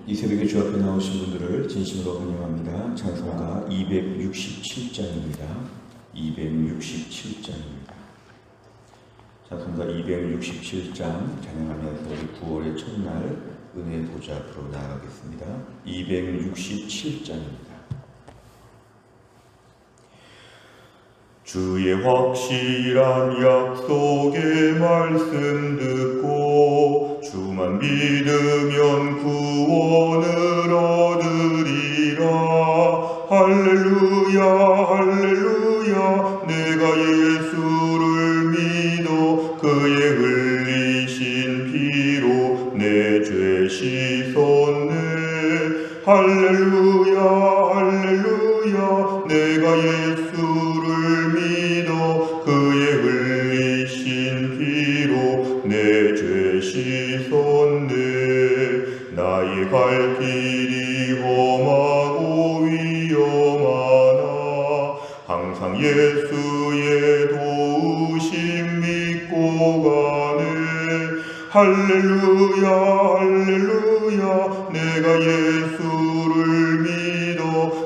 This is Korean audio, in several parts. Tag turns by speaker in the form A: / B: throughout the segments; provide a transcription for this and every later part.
A: 이 새벽에 주 앞에 나오신 분들을 진심으로 환영합니다. 찬송가 267장입니다. 267장입니다. 찬송가 267장 찬양하면서 우리 9월의 첫날 은혜의 보좌 앞으로 나아가겠습니다. 267장입니다.
B: 주의 확실한 약속의 말씀 듣고 주만 믿으면 구원을 얻으리라. 할렐루야 할렐루야. 내가 예수를 믿어 그의 흘리신 피로 내 죄 씻었네. 할렐루야 할렐루야. 내가 예수를 믿어 그의 흘리신 피로 내 죄 씻었네. 나의 갈 길이 험하고 위험하나 항상 예수의 도우심 믿고 가네. 할렐루야 할렐루야. 내가 예수를 믿어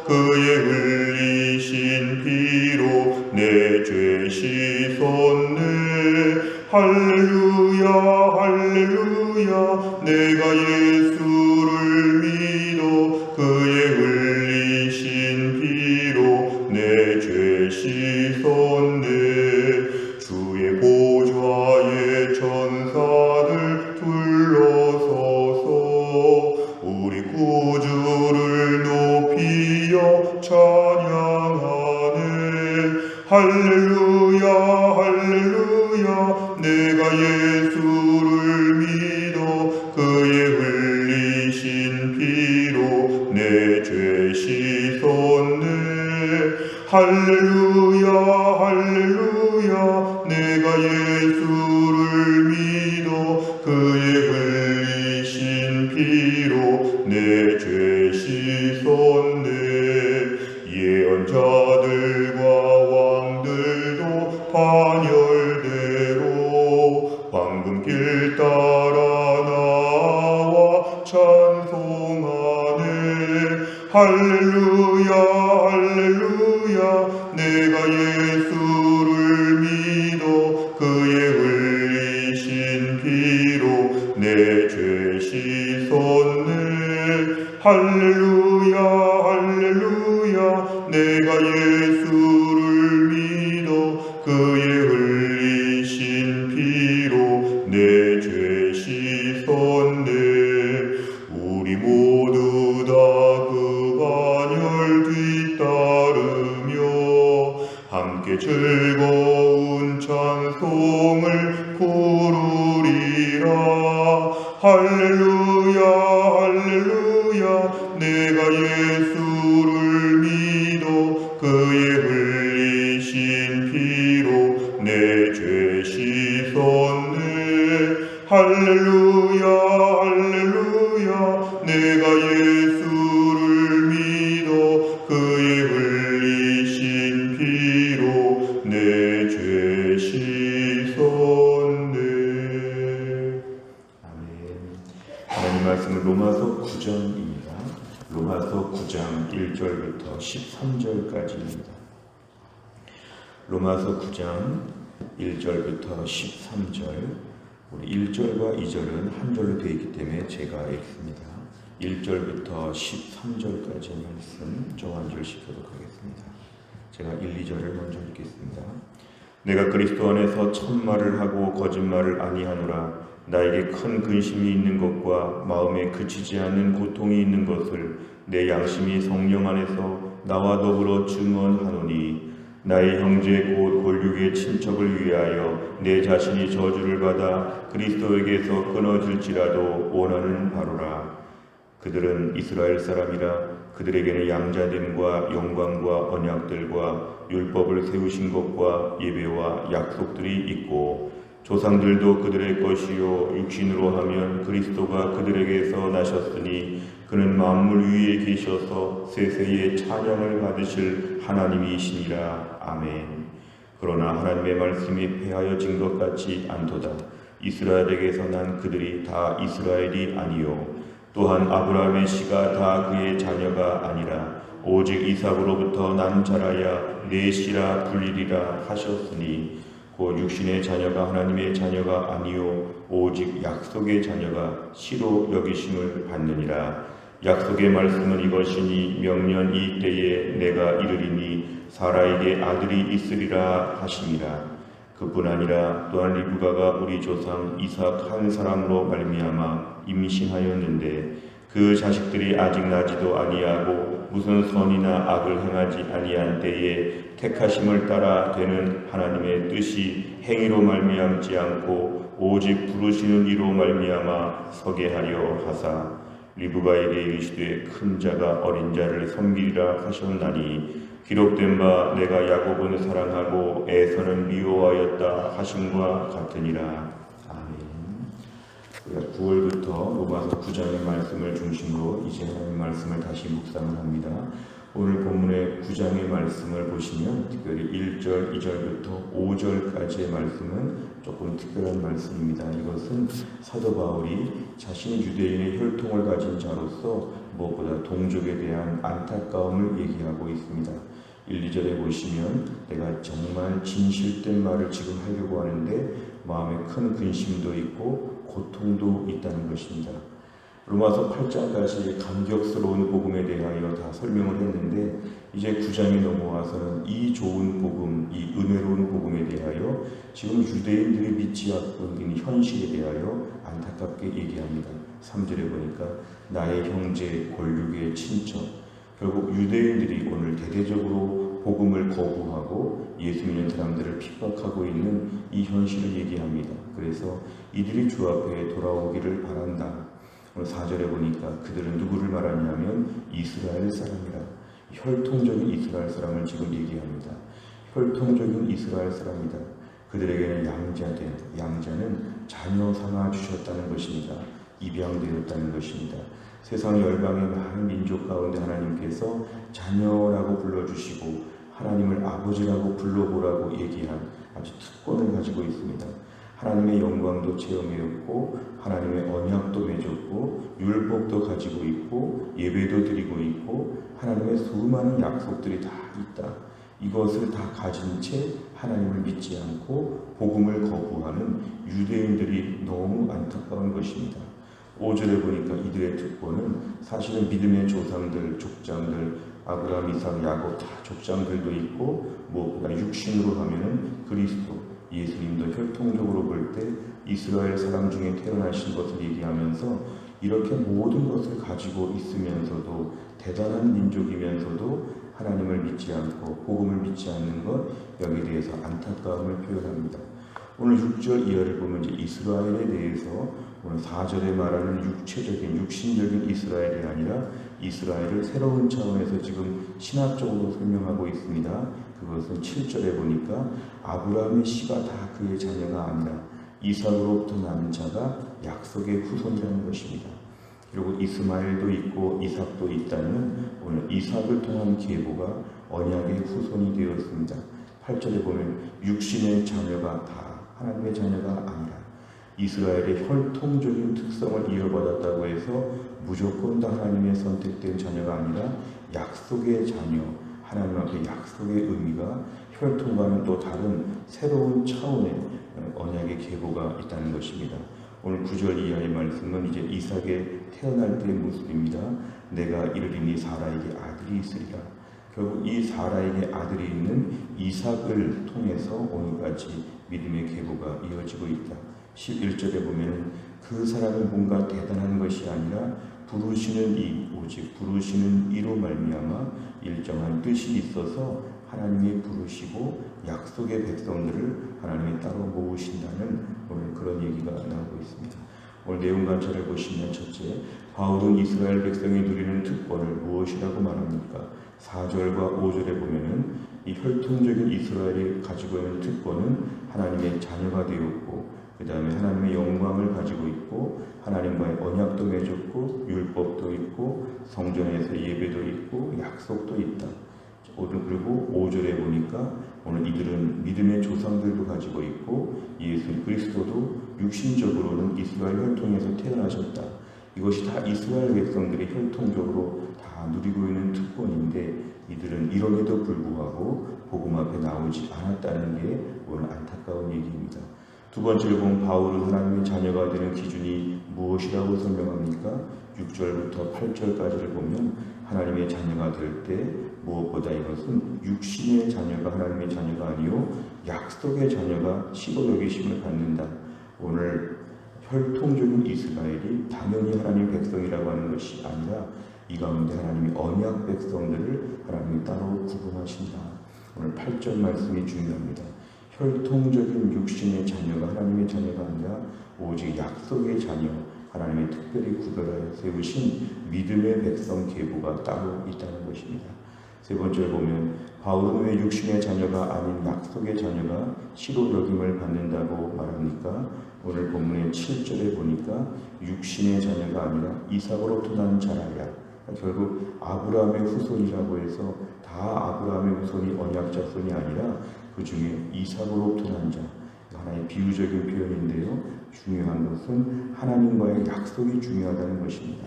B: 그의 흘리신 피로 내 죄 씻었네. 할렐루야 할렐루야. 내가 예수를 믿어 그의 흘리신 피로 내 죄 씻었네. 주의 보좌에 천사들 둘러서서 우리 구주를 높이어 찬양하네. 할렐루야 할렐루야. 내가 예수를 믿어 그의 흘리신 피로 내 죄 씻었네. 할렐루야 할렐루야. 내가 예수를 믿어 그의 흘리신 피로 내 죄 씻었네. 예언자들과 왕들도 반열대로 황금길 따라 나와 찬송하네. 할렐루야 할렐루야. 내가 예수를 믿어 그의 흘리신 피로 내 죄 씻었네. 할렐루야 할렐루야. 내가 예수를 믿어 그의 흘리신 피로 내 죄 씻었네. 우리 모두 다 그 반열 뒤따르며 함께 즐거운 찬송을 부르리라. 할렐루야 할렐루야. 내가 예수를 믿어 그의 흘리신 피로 내 죄 씻었네. 할렐루야 할렐루야. 내가 예수를 믿어 그의 흘리신 피로 내 죄 씻었네.
A: 아멘. 하나님 말씀은 로마서 9장입니다. 로마서 9장 1절부터 13절까지입니다. 로마서 9장 1절부터 13절. 우리 1절과 2절은 한 절로 되어 있기 때문에 제가 읽습니다. 1절부터 13절까지 말씀 저 한 절 씩도록 하겠습니다. 제가 1, 2절을 먼저 읽겠습니다. 내가 그리스도 안에서 참말을 하고 거짓말을 아니하노라. 나에게 큰 근심이 있는 것과 마음에 그치지 않는 고통이 있는 것을 내 양심이 성령 안에서 나와 더불어 증언하노니 나의 형제 곧 골육의 친척을 위하여 내 자신이 저주를 받아 그리스도에게서 끊어질지라도 원하는 바로라. 그들은 이스라엘 사람이라. 그들에게는 양자됨과 영광과 언약들과 율법을 세우신 것과 예배와 약속들이 있고 조상들도 그들의 것이요 육신으로 하면 그리스도가 그들에게서 나셨으니 그는 만물 위에 계셔서 세세의 찬양을 받으실 하나님이시니라. 아멘. 그러나 하나님의 말씀이 폐하여진 것 같지 않도다. 이스라엘에게서 난 그들이 다 이스라엘이 아니요 또한 아브라함의 씨가 다 그의 자녀가 아니라 오직 이삭으로부터 난 자라야 내 씨라 불리리라 하셨으니 곧 육신의 자녀가 하나님의 자녀가 아니요 오직 약속의 자녀가 씨로 여기심을 받느니라. 약속의 말씀은 이것이니 명년 이 때에 내가 이르리니 사라에게 아들이 있으리라 하시니라. 그뿐 아니라 또한 리브가가 우리 조상 이삭 한 사람으로 말미암아 임신하였는데 그 자식들이 아직 나지도 아니하고 무슨 선이나 악을 행하지 아니한 때에 택하심을 따라 되는 하나님의 뜻이 행위로 말미암지 않고 오직 부르시는 이로 말미암아 서게 하려 하사 리브가에게 이르시되 큰 자가 어린 자를 섬기리라 하셨나니 기록된 바 내가 야곱은 사랑하고 에서는 미워하였다 하심과 같으니라. 아멘. 9월부터 로마서 9장의 말씀을 중심으로 이제 하나님 말씀을 다시 묵상을 합니다. 오늘 본문의 9장의 말씀을 보시면 특별히 1절, 2절부터 5절까지의 말씀은 조금 특별한 말씀입니다. 이것은 사도 바울이 자신이 유대인의 혈통을 가진 자로서 무엇보다 동족에 대한 안타까움을 얘기하고 있습니다. 1, 2절에 보시면 내가 정말 진실된 말을 지금 하려고 하는데 마음에 큰 근심도 있고 고통도 있다는 것입니다. 로마서 8장까지 감격스러운 복음에 대하여 다 설명을 했는데 이제 9장에 넘어와서는 이 좋은 복음, 이 은혜로운 복음에 대하여 지금 유대인들이 믿지 않고 있는 현실에 대하여 안타깝게 얘기합니다. 3절에 보니까 나의 형제, 권력의 친척, 결국 유대인들이 오늘 대대적으로 복음을 거부하고 예수 믿는 사람들을 핍박하고 있는 이 현실을 얘기합니다. 그래서 이들이 주 앞에 돌아오기를 바란다. 오늘 4절에 보니까 그들은 누구를 말하냐면 이스라엘 사람이라. 혈통적인 이스라엘 사람을 지금 얘기합니다. 혈통적인 이스라엘 사람이다. 그들에게는 양자는 자녀 삼아 주셨다는 것입니다. 입양되었다는 것입니다. 세상 열방의 많은 민족 가운데 하나님께서 자녀라고 불러주시고 하나님을 아버지라고 불러보라고 얘기한 아주 특권을 가지고 있습니다. 하나님의 영광도 체험하였고 하나님의 언약도 맺었고 율법도 가지고 있고 예배도 드리고 있고 하나님의 수많은 약속들이 다 있다. 이것을 다 가진 채 하나님을 믿지 않고 복음을 거부하는 유대인들이 너무 안타까운 것입니다. 5절에 보니까 이들의 특권은 사실은 믿음의 조상들, 족장들, 아브라함, 이삭, 야곱 다 족장들도 있고 무엇보다 육신으로 하면은 그리스도, 예수님도 혈통적으로 볼 때 이스라엘 사람 중에 태어나신 것을 얘기하면서 이렇게 모든 것을 가지고 있으면서도 대단한 민족이면서도 하나님을 믿지 않고 복음을 믿지 않는 것, 여기에 대해서 안타까움을 표현합니다. 오늘 6절 이하를 보면 이제 이스라엘에 대해서 오늘 4절에 말하는 육체적인 육신적인 이스라엘이 아니라 이스라엘을 새로운 차원에서 지금 신학적으로 설명하고 있습니다. 그것은 7절에 보니까 아브라함의 씨가 다 그의 자녀가 아니라 이삭으로부터 난 자가 약속의 후손이라는 것입니다. 그리고 이스마엘도 있고 이삭도 있다는 오늘 이삭을 통한 계보가 언약의 후손이 되었습니다. 8절에 보면 육신의 자녀가 다 하나님의 자녀가 아니라 이스라엘의 혈통적인 특성을 이어받았다고 해서 무조건 다 하나님의 선택된 자녀가 아니라 약속의 자녀, 하나님 앞에 약속의 의미가 혈통과는 또 다른 새로운 차원의 언약의 계보가 있다는 것입니다. 오늘 9절 이하의 말씀은 이제 이삭의 태어날 때의 모습입니다. 내가 이르리니 사라에게 아들이 있으리라. 결국 이 사라에게 아들이 있는 이삭을 통해서 오늘까지 믿음의 계보가 이어지고 있다. 11절에 보면 그 사람은 뭔가 대단한 것이 아니라 부르시는 이, 오직 부르시는 이로 말미암아 일정한 뜻이 있어서 하나님이 부르시고 약속의 백성들을 하나님이 따로 모으신다는 오늘 그런 얘기가 나오고 있습니다. 오늘 내용 관찰을 보시면 첫째, 바울은 이스라엘 백성이 누리는 특권을 무엇이라고 말합니까? 4절과 5절에 보면은 이 혈통적인 이스라엘이 가지고 있는 특권은 하나님의 자녀가 되었고 그 다음에 하나님의 영광을 가지고 있고 하나님과의 언약도 맺었고 율법도 있고 성전에서 예배도 있고 약속도 있다. 오늘 그리고 5절에 보니까 오늘 이들은 믿음의 조상들도 가지고 있고 예수 그리스도도 육신적으로는 이스라엘 혈통에서 태어나셨다. 이것이 다 이스라엘 백성들이 혈통적으로 다 누리고 있는 특권인데 이들은 이럼에도 불구하고 복음 앞에 나오지 않았다는 게 오늘 안타까운 얘기입니다. 두 번째로 보면 바울은 하나님의 자녀가 되는 기준이 무엇이라고 설명합니까? 6절부터 8절까지를 보면 하나님의 자녀가 될 때 무엇보다 이것은 육신의 자녀가 하나님의 자녀가 아니요 약속의 자녀가 시로 여기심을 받는다. 오늘 혈통적인 이스라엘이 당연히 하나님의 백성이라고 하는 것이 아니라 이 가운데 하나님이 언약 백성들을 하나님이 따로 구분하신다. 오늘 8절 말씀이 중요합니다. 혈통적인 육신의 자녀가 하나님의 자녀가 아니라 오직 약속의 자녀, 하나님이 특별히 구별하여 세우신 믿음의 백성 계보가 따로 있다는 것입니다. 세 번째를 보면 바울은 왜 육신의 자녀가 아닌 약속의 자녀가 시로 여김을 받는다고 말합니까? 오늘 본문의 7절에 보니까 육신의 자녀가 아니라 이삭으로부터 난 자라야, 결국 아브라함의 후손이라고 해서 다 아브라함의 후손이 언약 자손이 아니라 그 중에 이삭으로부터 난 자, 하나의 비유적인 표현인데요. 중요한 것은 하나님과의 약속이 중요하다는 것입니다.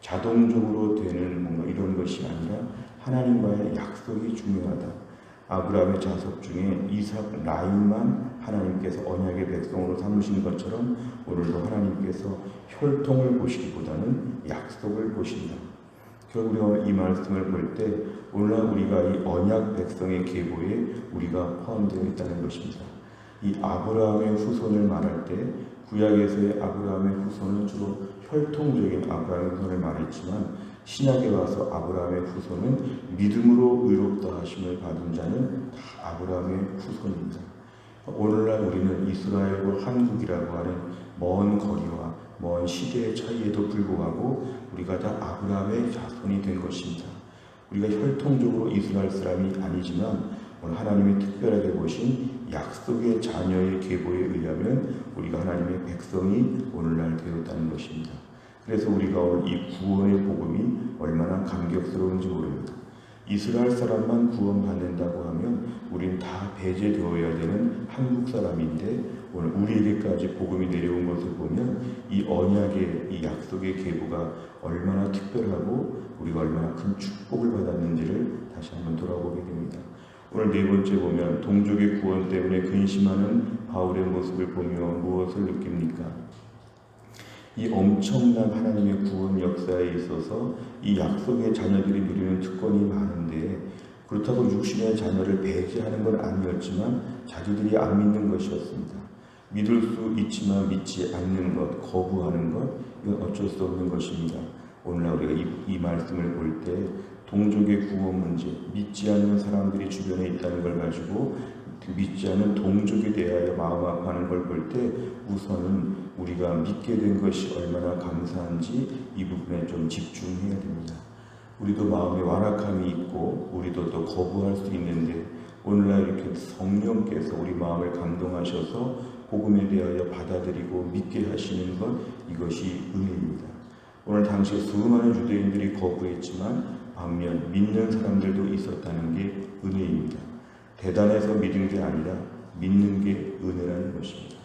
A: 자동적으로 되는 뭔가 이런 것이 아니라 하나님과의 약속이 중요하다. 아브라함의 자손 중에 이삭 라인만 하나님께서 언약의 백성으로 삼으신 것처럼 오늘도 하나님께서 혈통을 보시기보다는 약속을 보신다. 결국 우리가 이 말씀을 볼 때 오늘날 우리가 이 언약 백성의 계보에 우리가 포함되어 있다는 것입니다. 이 아브라함의 후손을 말할 때 구약에서의 아브라함의 후손은 주로 혈통적인 아브라함의 후손을 말했지만 신약에 와서 아브라함의 후손은 믿음으로 의롭다 하심을 받은 자는 다 아브라함의 후손입니다. 오늘날 우리는 이스라엘과 한국이라고 하는 먼 거리와 먼 시대의 차이에도 불구하고 우리가 다 아브라함의 자손이 된 것입니다. 우리가 혈통적으로 이스라엘 사람이 아니지만 오늘 하나님이 특별하게 보신 약속의 자녀의 계보에 의하면 우리가 하나님의 백성이 오늘날 되었다는 것입니다. 그래서 우리가 오늘 이 구원의 복음이 얼마나 감격스러운지 모릅니다. 이스라엘 사람만 구원받는다고 하면 우린 다 배제되어야 되는 한국 사람인데 오늘 우리에게까지 복음이 내려온 것을 보면 이 언약의 이 약속의 계보가 얼마나 특별하고 우리가 얼마나 큰 축복을 받았는지를 다시 한번 돌아보게 됩니다. 오늘 네 번째 보면 동족의 구원 때문에 근심하는 바울의 모습을 보며 무엇을 느낍니까? 이 엄청난 하나님의 구원 역사에 있어서 이 약속의 자녀들이 누리는 특권이 많은데 그렇다고 육신의 자녀를 배제하는 건 아니었지만 자기들이 안 믿는 것이었습니다. 믿을 수 있지만 믿지 않는 것, 거부하는 것, 이건 어쩔 수 없는 것입니다. 오늘날 우리가 이 말씀을 볼 때 동족의 구원 문제, 믿지 않는 사람들이 주변에 있다는 걸 가지고 믿지 않는 동족에 대하여 마음 아파하는 걸 볼 때 우선은 우리가 믿게 된 것이 얼마나 감사한지 이 부분에 좀 집중해야 됩니다. 우리도 마음에 완악함이 있고 우리도 또 거부할 수 있는데 오늘날 이렇게 성령께서 우리 마음을 감동하셔서 복음에 대하여 받아들이고 믿게 하시는 것, 이것이 은혜입니다. 오늘 당시에 수많은 유대인들이 거부했지만 반면 믿는 사람들도 있었다는 게 은혜입니다. 대단해서 믿은 게 아니라 믿는 게 은혜라는 것입니다.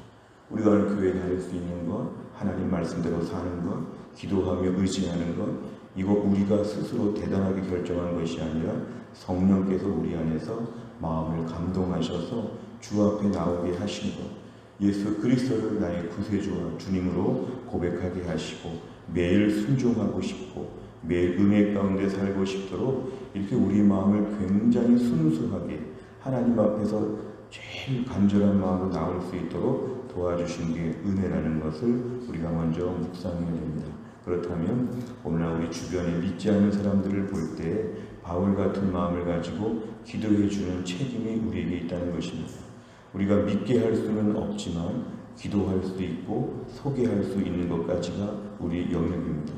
A: 우리가 오늘 교회에 다닐 수 있는 것, 하나님 말씀대로 사는 것, 기도하며 의지하는 것, 이거 우리가 스스로 대단하게 결정한 것이 아니라 성령께서 우리 안에서 마음을 감동하셔서 주 앞에 나오게 하신 것, 예수 그리스도를 나의 구세주와 주님으로 고백하게 하시고 매일 순종하고 싶고 매일 은혜 가운데 살고 싶도록 이렇게 우리 마음을 굉장히 순수하게 하나님 앞에서 제일 간절한 마음으로 나올 수 있도록 도와주신 게 은혜라는 것을 우리가 먼저 묵상해야 됩니다. 그렇다면 오늘날 우리 주변에 믿지 않는 사람들을 볼 때 바울 같은 마음을 가지고 기도해 주는 책임이 우리에게 있다는 것입니다. 우리가 믿게 할 수는 없지만 기도할 수 있고 소개할 수 있는 것까지가 우리 영역입니다.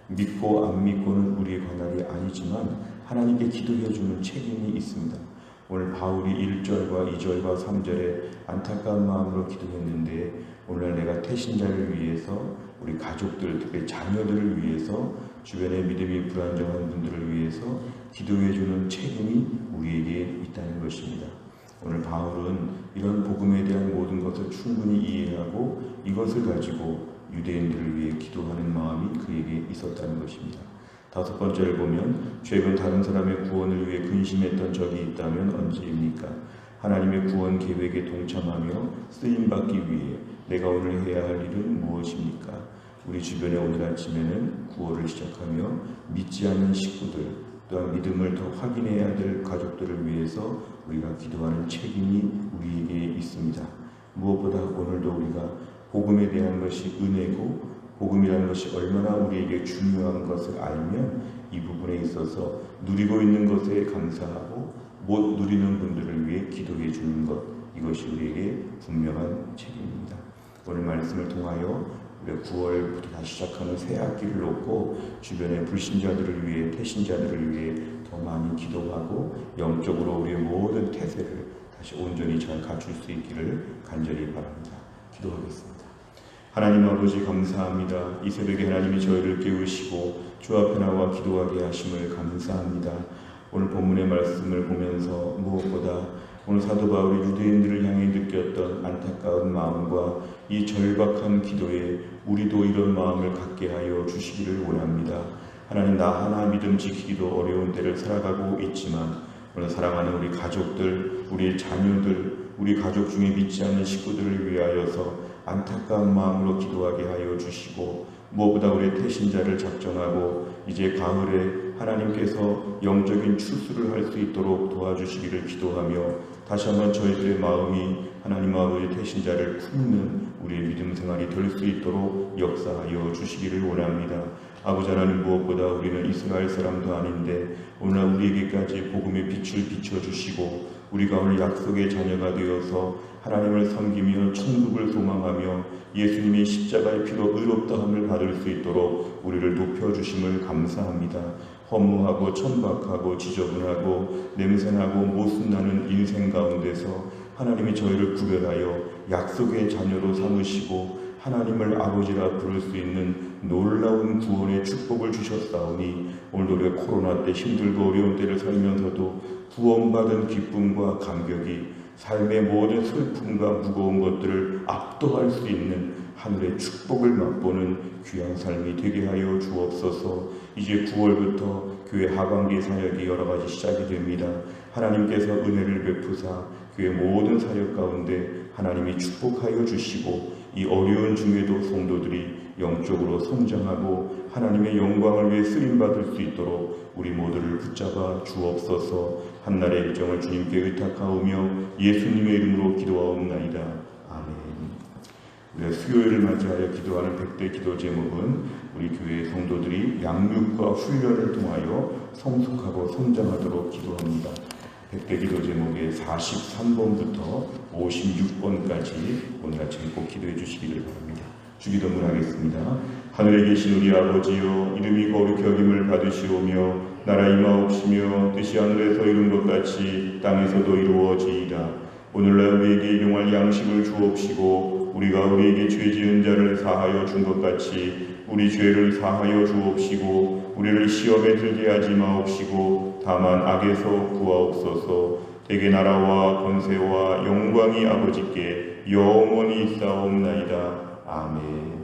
A: 믿고 안 믿고는 우리의 관할이 아니지만 하나님께 기도해 주는 책임이 있습니다. 오늘 바울이 1절과 2절과 3절에 안타까운 마음으로 기도했는데 오늘 내가 태신자를 위해서 우리 가족들, 특히 자녀들을 위해서 주변의 믿음이 불안정한 분들을 위해서 기도해 주는 책임이 우리에게 있다는 것입니다. 오늘 바울은 이런 복음에 대한 모든 것을 충분히 이해하고 이것을 가지고 유대인들을 위해 기도하는 마음이 그에게 있었다는 것입니다. 다섯 번째를 보면 최근 다른 사람의 구원을 위해 근심했던 적이 있다면 언제입니까? 하나님의 구원 계획에 동참하며 쓰임받기 위해 내가 오늘 해야 할 일은 무엇입니까? 우리 주변에 오늘 아침에는 구호를 시작하며 믿지 않는 식구들 또한 믿음을 더 확인해야 될 가족들을 위해서 우리가 기도하는 책임이 우리에게 있습니다. 무엇보다 오늘도 우리가 복음에 대한 것이 은혜고 복음이라는 것이 얼마나 우리에게 중요한 것을 알면 이 부분에 있어서 누리고 있는 것에 감사하고 못 누리는 분들을 위해 기도해 주는 것, 이것이 우리에게 분명한 책임입니다. 오늘 말씀을 통하여 우리가 9월부터 다시 시작하는 새 학기를 놓고 주변의 불신자들을 위해 태신자들을 위해 더 많이 기도하고 영적으로 우리의 모든 태세를 다시 온전히 잘 갖출 수 있기를 간절히 바랍니다. 기도하겠습니다. 하나님 아버지 감사합니다. 이 새벽에 하나님이 저희를 깨우시고 주 앞에 나와 기도하게 하심을 감사합니다. 오늘 본문의 말씀을 보면서 무엇보다 오늘 사도 바울이 유대인들을 향해 느꼈던 안타까운 마음과 이 절박한 기도에 우리도 이런 마음을 갖게 하여 주시기를 원합니다. 하나님, 나 하나 믿음 지키기도 어려운 때를 살아가고 있지만 오늘 사랑하는 우리 가족들, 우리 자녀들, 우리 가족 중에 믿지 않는 식구들을 위하여서 안타까운 마음으로 기도하게 하여 주시고 무엇보다 우리 태신자를 작정하고 이제 가을에 하나님께서 영적인 추수를 할 수 있도록 도와주시기를 기도하며 다시 한번 저희들의 마음이 하나님 아버지 태신자를 품는 우리의 믿음 생활이 될 수 있도록 역사하여 주시기를 원합니다. 아버지 하나님, 무엇보다 우리는 이스라엘 사람도 아닌데 오늘 우리에게까지 복음의 빛을 비춰주시고 우리가 오늘 약속의 자녀가 되어서 하나님을 섬기며 천국을 소망하며 예수님의 십자가의 피로 의롭다함을 받을 수 있도록 우리를 높여주심을 감사합니다. 허무하고 천박하고 지저분하고 냄새나고 모순나는 인생 가운데서 하나님이 저희를 구별하여 약속의 자녀로 삼으시고 하나님을 아버지라 부를 수 있는 놀라운 구원의 축복을 주셨사오니 오늘도 우리가 코로나 때 힘들고 어려운 때를 살면서도 구원받은 기쁨과 감격이 삶의 모든 슬픔과 무거운 것들을 압도할 수 있는 하늘의 축복을 맛보는 귀한 삶이 되게 하여 주옵소서. 이제 9월부터 교회 하반기 사역이 여러 가지 시작이 됩니다. 하나님께서 은혜를 베푸사 교회 모든 사역 가운데 하나님이 축복하여 주시고 이 어려운 중에도 성도들이 영적으로 성장하고 하나님의 영광을 위해 쓰임받을 수 있도록 우리 모두를 붙잡아 주옵소서. 한날의 일정을 주님께 의탁하오며 예수님의 이름으로 기도하옵나이다. 아멘. 우리가 수요일을 맞이하여 기도하는 100대 기도 제목은 우리 교회 성도들이 양육과 훈련을 통하여 성숙하고 성장하도록 기도합니다. 100대 기도 제목의 43번부터 56번까지 오늘 아침에 꼭 기도해 주시기를 바랍니다. 주기도문 하겠습니다. 하늘에 계신 우리 아버지여, 이름이 거룩히 여김을 받으시오며 나라 임하옵시며 뜻이 하늘에서 이룬 것 같이 땅에서도 이루어지이다. 오늘날 우리에게 일용할 양식을 주옵시고 우리가 우리에게 죄 지은 자를 사하여 준 것 같이 우리 죄를 사하여 주옵시고 우리를 시험에 들게 하지 마옵시고 다만 악에서 구하옵소서. 대개 나라와 권세와 영광이 아버지께 영원히 있사옵나이다. 아멘.